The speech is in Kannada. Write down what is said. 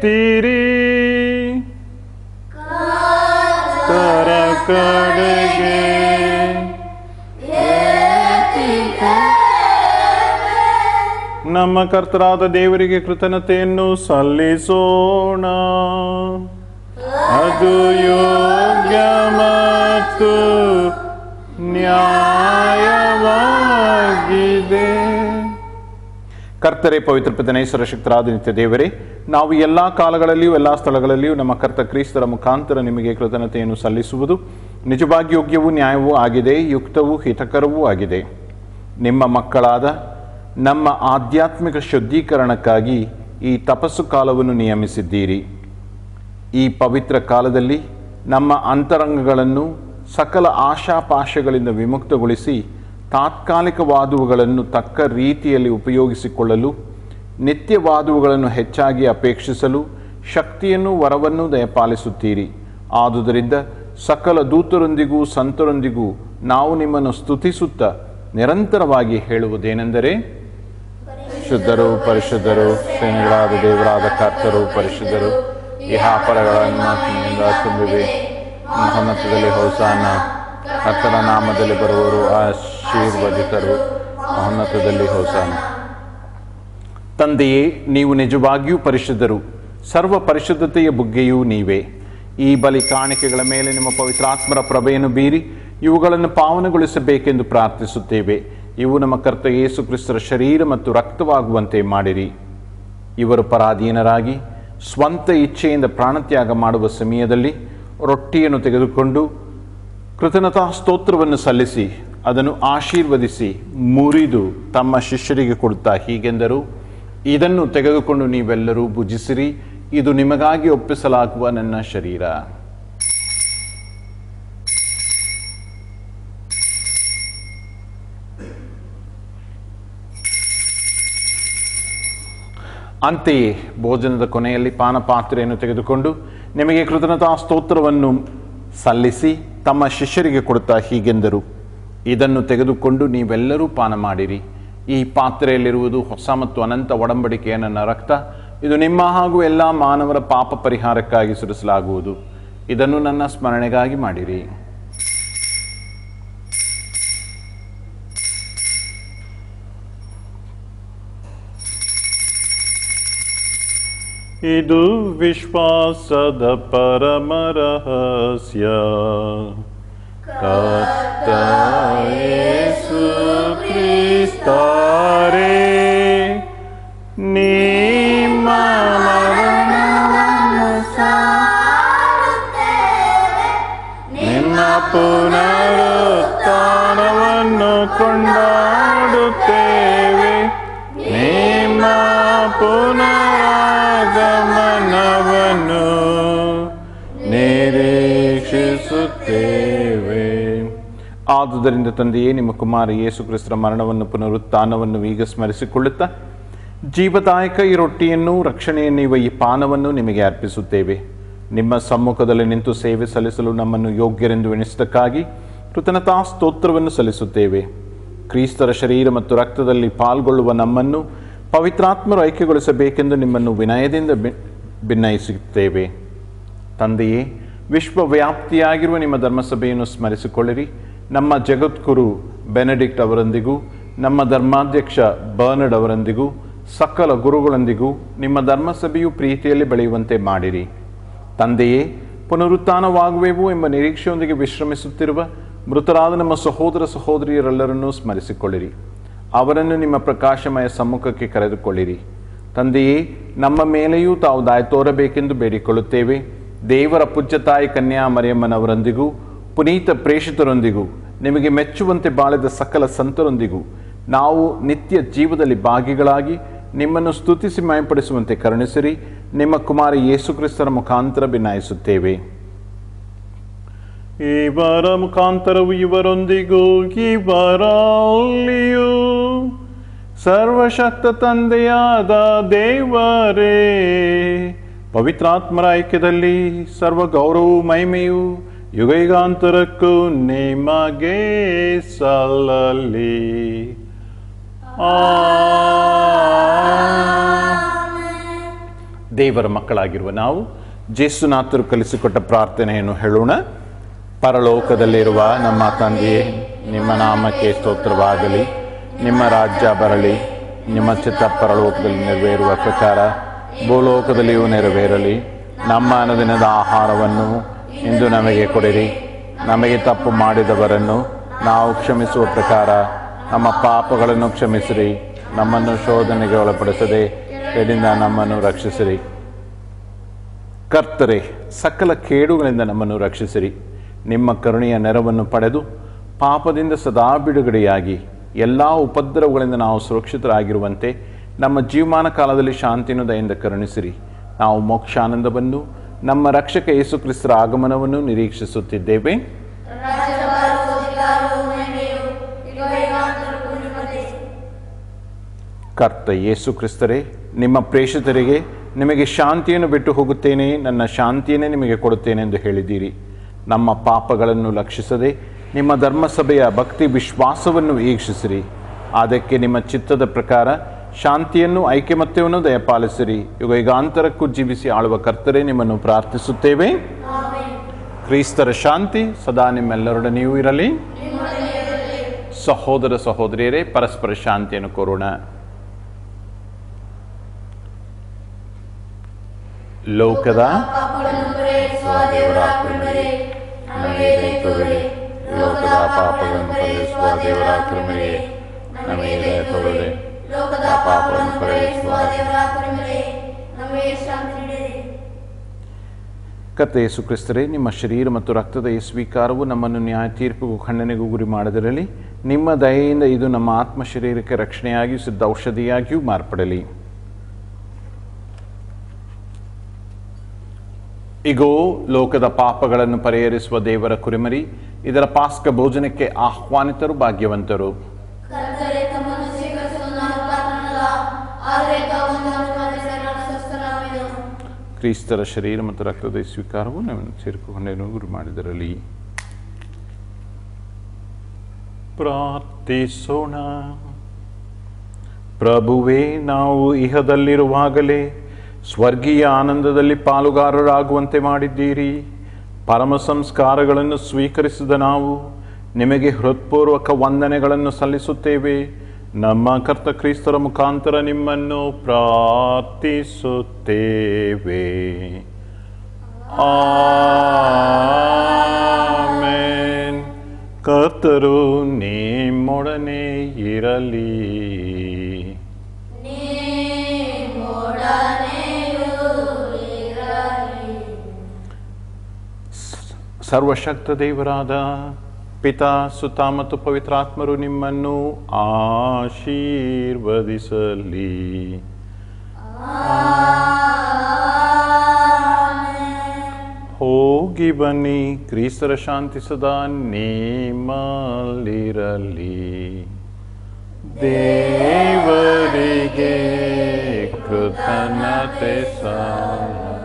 ತೀರಿ ಕರ ಕಡೆಗೆ ನಮ್ಮ ಕರ್ತರಾದ ದೇವರಿಗೆ ಕೃತಜ್ಞತೆಯನ್ನು ಸಲ್ಲಿಸೋಣ. ಅದು ಯೋಗ್ಯ ಮತ್ತು ನ್ಯಾಯವಾಗಿದೆ. ಕರ್ತರೇ, ಪವಿತ್ರ ಪಿತನೇ, ಸರ್ವಶಕ್ತರಾದ ನಿತ್ಯ ದೇವರೇ, ನಾವು ಎಲ್ಲ ಕಾಲಗಳಲ್ಲಿಯೂ ಎಲ್ಲ ಸ್ಥಳಗಳಲ್ಲಿಯೂ ನಮ್ಮ ಕರ್ತ ಕ್ರಿಸ್ತರ ಮುಖಾಂತರ ನಿಮಗೆ ಕೃತಜ್ಞತೆಯನ್ನು ಸಲ್ಲಿಸುವುದು ನಿಜವಾಗಿ ಯೋಗ್ಯವೂ ನ್ಯಾಯವೂ ಆಗಿದೆ, ಯುಕ್ತವೂ ಹಿತಕರವೂ ಆಗಿದೆ. ನಿಮ್ಮ ಮಕ್ಕಳಾದ ನಮ್ಮ ಆಧ್ಯಾತ್ಮಿಕ ಶುದ್ಧೀಕರಣಕ್ಕಾಗಿ ಈ ತಪಸ್ಸು ಕಾಲವನ್ನು ನಿಯಮಿಸಿದ್ದೀರಿ. ಈ ಪವಿತ್ರ ಕಾಲದಲ್ಲಿ ನಮ್ಮ ಅಂತರಂಗಗಳನ್ನು ಸಕಲ ಆಶಾಪಾಶಗಳಿಂದ ವಿಮುಕ್ತಗೊಳಿಸಿ ತಾತ್ಕಾಲಿಕವಾದವುಗಳನ್ನು ತಕ್ಕ ರೀತಿಯಲ್ಲಿ ಉಪಯೋಗಿಸಿಕೊಳ್ಳಲು, ನಿತ್ಯವಾದವುಗಳನ್ನು ಹೆಚ್ಚಾಗಿ ಅಪೇಕ್ಷಿಸಲು ಶಕ್ತಿಯನ್ನು ವರವನ್ನು ದಯಪಾಲಿಸುತ್ತೀರಿ. ಆದುದರಿಂದ ಸಕಲ ದೂತರೊಂದಿಗೂ ಸಂತರೊಂದಿಗೂ ನಾವು ನಿಮ್ಮನ್ನು ಸ್ತುತಿಸುತ್ತಾ ನಿರಂತರವಾಗಿ ಹೇಳುವುದೇನೆಂದರೆ, ಶುದ್ಧರು, ಪರಿಶುದ್ಧರು, ಸೇನೆಗಳಾದ ದೇವರಾದ ಕರ್ತರು ಪರಿಶುದ್ಧರು, ಇಹಾಪರಗಳನ್ನು ಮಹಿಮೆಯಿಂದ ತುಂಬಿವೆ. ಮಹೋನ್ನತದಲ್ಲಿ ಹೋಸಾನ, ಕರ್ತನ ನಾಮದಲ್ಲಿ ಬರುವವರು ಆಶೀರ್ವದಿತರು, ಮಹೋನ್ನತದಲ್ಲಿ ಹೋಸಾನ. ತಂದೆಯೇ, ನೀವು ನಿಜವಾಗಿಯೂ ಪರಿಶುದ್ಧರು, ಸರ್ವ ಪರಿಶುದ್ಧತೆಯ ಬುಗ್ಗೆಯೂ ನೀವೇ. ಈ ಬಲಿ ಕಾಣಿಕೆಗಳ ಮೇಲೆ ನಿಮ್ಮ ಪವಿತ್ರಾತ್ಮರ ಪ್ರಭೆಯನ್ನು ಬೀರಿ ಇವುಗಳನ್ನು ಪಾವನಗೊಳಿಸಬೇಕೆಂದು ಪ್ರಾರ್ಥಿಸುತ್ತೇವೆ. ಇವು ನಮ್ಮ ಕರ್ತ ಯೇಸು ಕ್ರಿಸ್ತರ ಶರೀರ ಮತ್ತು ರಕ್ತವಾಗುವಂತೆ ಮಾಡಿರಿ. ಇವರು ಪರಾಧೀನರಾಗಿ ಸ್ವಂತ ಇಚ್ಛೆಯಿಂದ ಪ್ರಾಣತ್ಯಾಗ ಮಾಡುವ ಸಮಯದಲ್ಲಿ ರೊಟ್ಟಿಯನ್ನು ತೆಗೆದುಕೊಂಡು ಕೃತಜ್ಞತಾ ಸ್ತೋತ್ರವನ್ನು ಸಲ್ಲಿಸಿ ಅದನ್ನು ಆಶೀರ್ವದಿಸಿ ಮುರಿದು ತಮ್ಮ ಶಿಷ್ಯರಿಗೆ ಕೊಡುತ್ತಾ ಹೀಗೆಂದರು, ಇದನ್ನು ತೆಗೆದುಕೊಂಡು ನೀವೆಲ್ಲರೂ ಭುಜಿಸಿರಿ, ಇದು ನಿಮಗಾಗಿ ಒಪ್ಪಿಸಲಾಗುವ ನನ್ನ ಶರೀರ. ಅಂತೆಯೇ ಭೋಜನದ ಕೊನೆಯಲ್ಲಿ ಪಾನಪಾತ್ರೆಯನ್ನು ತೆಗೆದುಕೊಂಡು ನಿಮಗೆ ಕೃತಜ್ಞತಾ ಸ್ತೋತ್ರವನ್ನು ಸಲ್ಲಿಸಿ ತಮ್ಮ ಶಿಷ್ಯರಿಗೆ ಕೊಡುತ್ತಾ ಹೀಗೆಂದರು, ಇದನ್ನು ತೆಗೆದುಕೊಂಡು ನೀವೆಲ್ಲರೂ ಪಾನ ಮಾಡಿರಿ. ಈ ಪಾತ್ರೆಯಲ್ಲಿರುವುದು ಹೊಸ ಮತ್ತು ಅನಂತ ಒಡಂಬಡಿಕೆಯ ನನ್ನ ರಕ್ತ. ಇದು ನಿಮ್ಮ ಹಾಗೂ ಎಲ್ಲ ಮಾನವರ ಪಾಪ ಪರಿಹಾರಕ್ಕಾಗಿ ಸುರಿಸಲಾಗುವುದು. ಇದನ್ನು ನನ್ನ ಸ್ಮರಣೆಗಾಗಿ ಮಾಡಿರಿ. ಇದು ವಿಶ್ವಾಸದ ಪರಮ ರಹಸ್ಯ. ಕರ್ತ ಯೇಸು ಕ್ರಿಸ್ತರೇ, ನಿಮ್ಮ ಮರಣವನ್ನು ಸಾರುತ್ತೇವೆ, ನಿಮ್ಮ ಪುನರುತ್ಥಾನವನ್ನು ಕೊಂಡಾಡುತ್ತೇವೆ, ನಿಮ್ಮ ಪುನರಾಗಮನವನ್ನು ನಿರೀಕ್ಷಿಸುತ್ತೇವೆ. ಆದುದರಿಂದ ತಂದೆಯೇ, ನಿಮ್ಮ ಕುಮಾರ ಯೇಸು ಕ್ರಿಸ್ತರ ಮರಣವನ್ನು ಪುನರುತ್ಥಾನವನ್ನು ಈಗ ಸ್ಮರಿಸಿಕೊಳ್ಳುತ್ತಾ ಜೀವದಾಯಕ ಈ ರೊಟ್ಟಿಯನ್ನು ರಕ್ಷಣೆಯನ್ನಿವ ಈ ಪಾನವನ್ನು ನಿಮಗೆ ಅರ್ಪಿಸುತ್ತೇವೆ. ನಿಮ್ಮ ಸಮ್ಮುಖದಲ್ಲಿ ನಿಂತು ಸೇವೆ ಸಲ್ಲಿಸಲು ನಮ್ಮನ್ನು ಯೋಗ್ಯರೆಂದು ಎಣಿಸಿದ್ದಕ್ಕಾಗಿ ಕೃತಜ್ಞತಾ ಸ್ತೋತ್ರವನ್ನು ಸಲ್ಲಿಸುತ್ತೇವೆ. ಕ್ರಿಸ್ತರ ಶರೀರ ಮತ್ತು ರಕ್ತದಲ್ಲಿ ಪಾಲ್ಗೊಳ್ಳುವ ನಮ್ಮನ್ನು ಪವಿತ್ರಾತ್ಮರು ಐಕ್ಯಗೊಳಿಸಬೇಕೆಂದು ನಿಮ್ಮನ್ನು ವಿನಯದಿಂದ ಭಿನ್ನಯಿಸುತ್ತೇವೆ. ತಂದೆಯೇ, ವಿಶ್ವವ್ಯಾಪ್ತಿಯಾಗಿರುವ ನಿಮ್ಮ ಧರ್ಮಸಭೆಯನ್ನು ಸ್ಮರಿಸಿಕೊಳ್ಳಿರಿ. ನಮ್ಮ ಜಗದ್ಗುರು ಬೆನೆಡಿಕ್ಟ್ ಅವರೊಂದಿಗೂ ನಮ್ಮ ಧರ್ಮಾಧ್ಯಕ್ಷ ಬರ್ನರ್ಡ್ ಅವರೊಂದಿಗೂ ಸಕಲ ಗುರುಗಳೊಂದಿಗೂ ನಿಮ್ಮ ಧರ್ಮಸಭೆಯು ಪ್ರೀತಿಯಲ್ಲಿ ಬೆಳೆಯುವಂತೆ ಮಾಡಿರಿ. ತಂದೆಯೇ, ಪುನರುತ್ಥಾನವಾಗುವೆವು ಎಂಬ ನಿರೀಕ್ಷೆಯೊಂದಿಗೆ ವಿಶ್ರಮಿಸುತ್ತಿರುವ ಮೃತರಾದ ನಮ್ಮ ಸಹೋದರ ಸಹೋದರಿಯರೆಲ್ಲರನ್ನೂ ಸ್ಮರಿಸಿಕೊಳ್ಳಿರಿ. ಅವರನ್ನು ನಿಮ್ಮ ಪ್ರಕಾಶಮಯ ಸಮ್ಮುಖಕ್ಕೆ ಕರೆದುಕೊಳ್ಳಿರಿ. ತಂದೆಯೇ, ನಮ್ಮ ಮೇಲೆಯೂ ತಾವು ದಯ ತೋರಬೇಕೆಂದು ಬೇಡಿಕೊಳ್ಳುತ್ತೇವೆ. ದೇವರ ಪೂಜ್ಯ ತಾಯಿ ಕನ್ಯಾ ಮರಿಯಮ್ಮನವರೊಂದಿಗೂ ಪುನೀತ ಪ್ರೇಷಿತರೊಂದಿಗೂ ನಿಮಗೆ ಮೆಚ್ಚುವಂತೆ ಬಾಳಿದ ಸಕಲ ಸಂತರೊಂದಿಗೂ ನಾವು ನಿತ್ಯ ಜೀವದಲ್ಲಿ ಭಾಗಿಗಳಾಗಿ ನಿಮ್ಮನ್ನು ಸ್ತುತಿಸಿ ಮಯಪಡಿಸುವಂತೆ ಕರುಣಿಸಿರಿ. ನಿಮ್ಮ ಕುಮಾರ ಯೇಸು ಕ್ರಿಸ್ತರ ಮುಖಾಂತರ ಭಿನ್ನಾಯಿಸುತ್ತೇವೆ. ಇವರ ಮುಖಾಂತರವು ಇವರೊಂದಿಗೂ ಇವರಲ್ಲಿಯೂ ಸರ್ವಶಕ್ತ ತಂದೆಯಾದ ದೇವರೇ, ಪವಿತ್ರಾತ್ಮರ ಐಕ್ಯದಲ್ಲಿ ಸರ್ವ ಗೌರವವು ಮಹಿಮೆಯು ಯುಗಯುಗಾಂತರಕ್ಕೂ ನಿಮಗೆ ಸಲ್ಲಲಿ. ದೇವರ ಮಕ್ಕಳಾಗಿರುವ ನಾವು ಜೇಸುನಾಥರು ಕಲಿಸಿಕೊಟ್ಟ ಪ್ರಾರ್ಥನೆಯನ್ನು ಹೇಳೋಣ. ಪರಲೋಕದಲ್ಲಿರುವ ನಮ್ಮ ತಂದೆಯೇ, ನಿಮ್ಮ ನಾಮಕ್ಕೆ ಸ್ತೋತ್ರವಾಗಲಿ. ನಿಮ್ಮ ರಾಜ್ಯ ಬರಲಿ. ನಿಮ್ಮ ಚಿತ್ತ ಪರಲೋಕದಲ್ಲಿ ನೆರವೇರುವ ಪ್ರಕಾರ ಭೂಲೋಕದಲ್ಲಿಯೂ ನೆರವೇರಲಿ. ನಮ್ಮ ಅನುದಿನದ ಆಹಾರವನ್ನು ಇಂದು ನಮಗೆ ಕೊಡಿರಿ. ನಮಗೆ ತಪ್ಪು ಮಾಡಿದವರನ್ನು ನಾವು ಕ್ಷಮಿಸುವ ಪ್ರಕಾರ ನಮ್ಮ ಪಾಪಗಳನ್ನು ಕ್ಷಮಿಸಿರಿ. ನಮ್ಮನ್ನು ಶೋಧನೆಗೆ ಒಳಪಡಿಸದೆ ಕೆಡಿಂದ ನಮ್ಮನ್ನು ರಕ್ಷಿಸಿರಿ. ಕರ್ತರೇ, ಸಕಲ ಕೇಡುಗಳಿಂದ ನಮ್ಮನ್ನು ರಕ್ಷಿಸಿರಿ. ನಿಮ್ಮ ಕರುಣೆಯ ನೆರವನ್ನು ಪಡೆದು ಪಾಪದಿಂದ ಸದಾ ಬಿಡುಗಡೆಯಾಗಿ ಎಲ್ಲ ಉಪದ್ರವಗಳಿಂದ ನಾವು ಸುರಕ್ಷಿತರಾಗಿರುವಂತೆ ನಮ್ಮ ಜೀವಮಾನ ಕಾಲದಲ್ಲಿ ಶಾಂತಿಯನ್ನು ದಯಿಂದ ಕರುಣಿಸಿರಿ. ನಾವು ಮೋಕ್ಷಾನಂದವನ್ನು, ನಮ್ಮ ರಕ್ಷಕ ಯೇಸು ಕ್ರಿಸ್ತರ ಆಗಮನವನ್ನು ನಿರೀಕ್ಷಿಸುತ್ತಿದ್ದೇವೆ. ಕರ್ತ ಯೇಸು ಕ್ರಿಸ್ತರೇ, ನಿಮ್ಮ ಪ್ರೇಷಿತರಿಗೆ ನಿಮಗೆ ಶಾಂತಿಯನ್ನು ಬಿಟ್ಟು ಹೋಗುತ್ತೇನೆ, ನನ್ನ ಶಾಂತಿಯನ್ನೇ ನಿಮಗೆ ಕೊಡುತ್ತೇನೆ ಎಂದು ಹೇಳಿದ್ದೀರಿ. ನಮ್ಮ ಪಾಪಗಳನ್ನು ಲಕ್ಷಿಸದೆ ನಿಮ್ಮ ಧರ್ಮಸಭೆಯ ಭಕ್ತಿ ವಿಶ್ವಾಸವನ್ನು ವೀಕ್ಷಿಸಿರಿ. ಅದಕ್ಕೆ ನಿಮ್ಮ ಚಿತ್ತದ ಪ್ರಕಾರ ಶಾಂತಿಯನ್ನು, ಐಕ್ಯಮತ್ಯವನ್ನು ದಯಪಾಲಿಸಿರಿ. ಯುಗಾಂತರಕ್ಕೂ ಜೀವಿಸಿ ಆಳುವ ಕರ್ತರೇ, ನಿಮ್ಮನ್ನು ಪ್ರಾರ್ಥಿಸುತ್ತೇವೆ. ಕ್ರಿಸ್ತರ ಶಾಂತಿ ಸದಾ ನಿಮ್ಮೆಲ್ಲರೊಡನೆಯೂ ಇರಲಿ. ಸಹೋದರ ಸಹೋದರಿಯರೇ, ಪರಸ್ಪರ ಶಾಂತಿಯನ್ನು ಕೋರೋಣ. ಲೋಕದ ಲೋಕದ ಪಾಪಗಳನ್ನು ಪರಿಹರಿಸುವ ದೇವರ ಕೃಪೆಗೆ ನಮಗೆ ದಯ ತೋರಲಿ. ಪಾಪವನ್ನು ಪರಿಹರಿಸುವ ಕರ್ತ ಯೇಸು ಕ್ರಿಸ್ತರೇ, ನಿಮ್ಮ ಶರೀರ ಮತ್ತು ರಕ್ತದ ಈ ಸ್ವೀಕಾರವು ನಮ್ಮನ್ನು ನ್ಯಾಯ ತೀರ್ಪಿಗೂ ಖಂಡನೆಗೂ ಗುರಿ ಮಾಡದಿರಲಿ. ನಿಮ್ಮ ದಯೆಯಿಂದ ಇದು ನಮ್ಮ ಆತ್ಮ ಶರೀರಕ್ಕೆ ರಕ್ಷಣೆಯಾಗಿಯೂ ಸಿದ್ಧ ಔಷಧಿಯಾಗಿಯೂ ಮಾರ್ಪಡಲಿ. ಇಗೋ, ಲೋಕದ ಪಾಪಗಳನ್ನು ಪರಿಹರಿಸುವ ದೇವರ ಕುರಿಮರಿ, ಇದರ ಪಾಸ್ಕ ಭೋಜನಕ್ಕೆ ಆಹ್ವಾನಿತರು ಭಾಗ್ಯವಂತರು. ಕ್ರಿಸ್ತರ ಶರೀರ ಮತ್ತು ರಕ್ತದ ಸ್ವೀಕಾರವು ನಮ್ಮನ್ನು ಸೇರಿಕೊಂಡೇನು ಗುರಿ ಮಾಡಿದರಲಿ. ಪ್ರಾರ್ಥಿಸೋಣ. ಪ್ರಭುವೇ, ನಾವು ಇಹದಲ್ಲಿರುವಾಗಲೇ ಸ್ವರ್ಗೀಯ ಆನಂದದಲ್ಲಿ ಪಾಲುಗಾರರಾಗುವಂತೆ ಮಾಡಿದ್ದೀರಿ. ಪರಮ ಸಂಸ್ಕಾರಗಳನ್ನು ಸ್ವೀಕರಿಸಿದ ನಾವು ನಿಮಗೆ ಹೃತ್ಪೂರ್ವಕ ವಂದನೆಗಳನ್ನು ಸಲ್ಲಿಸುತ್ತೇವೆ. ನಮ್ಮ ಕರ್ತ ಕ್ರಿಸ್ತರ ಮುಖಾಂತರ ನಿಮ್ಮನ್ನು ಪ್ರಾರ್ಥಿಸುತ್ತೇವೆ. ಆಮೆನ್. ಕರ್ತರು ನಿಮ್ಮೊಡನೆ ಇರಲಿ. ಸರ್ವಶಕ್ತ ದೇವರಾದ ಪಿತಾ, ಸುತ ಮತ್ತು ಪವಿತ್ರಾತ್ಮರು ನಿಮ್ಮನ್ನು ಆಶೀರ್ವದಿಸಲಿ. ಹೋಗಿ ಬನ್ನಿ, ಕ್ರಿಸ್ತರ ಶಾಂತಿ ಸದಾ ನಿಮ್ಮಲ್ಲಿರಲಿ. ದೇವರಿಗೆ ಕೃತಜ್ಞತೆ ಸಲ್ಲಿಸೋಣ.